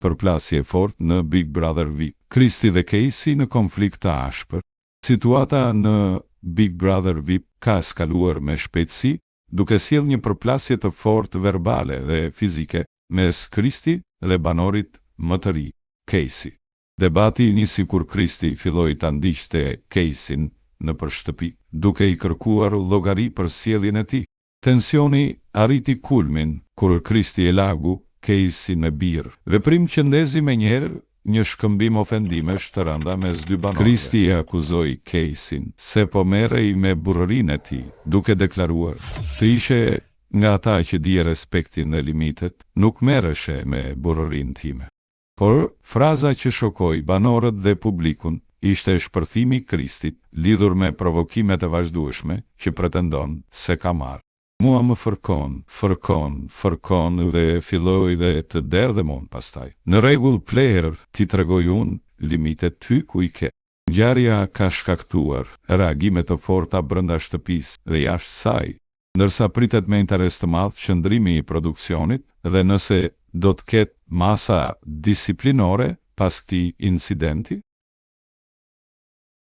përplasje fort në Big Brother VIP. Kristi dhe Casey në konflikt të ashpër. Situata në Big Brother VIP ka eskaluar me shpejtësi, duke sjellë një përplasje të fortë verbale dhe fizike mes Kristi dhe banorit më të ri, Casey. Debati nisi kur Kristi filloi ta ndiqte Caseyn nëpër shtëpi, duke i kërkuar llogari për sjelljen e tij. Tensioni arriti kulmin kur Kristi e lagu Casey me birr. Veprim që ndezi menjëherë një shkëmbim ofendimesh të rënda mes dy banorëve. Kristi e akuzoi Caseyn se po merrej me burrërinë e tij, duke deklaruar: "Të ishe nga ata që dije respektin dhe limitet, nuk merreshe me burrërinë time." Por fraza që shokoi banorët dhe publikun ishte shpërthimi i Kristit lidhur me provokimet e vazhdueshme që pretendon se ka marrë. "Mua më fërkon dhe filloi dhe të derdhemon pastaj. Në rregull player, ti tregoj unë limitet ty ku i ke." Ngjarja ka shkaktuar reagime të forta brenda shtëpisë dhe jashtë saj, ndërsa pritet me interes të madh qëndrimi i produksionit dhe nëse do të ketë masa disiplinore pas këtij incidenti.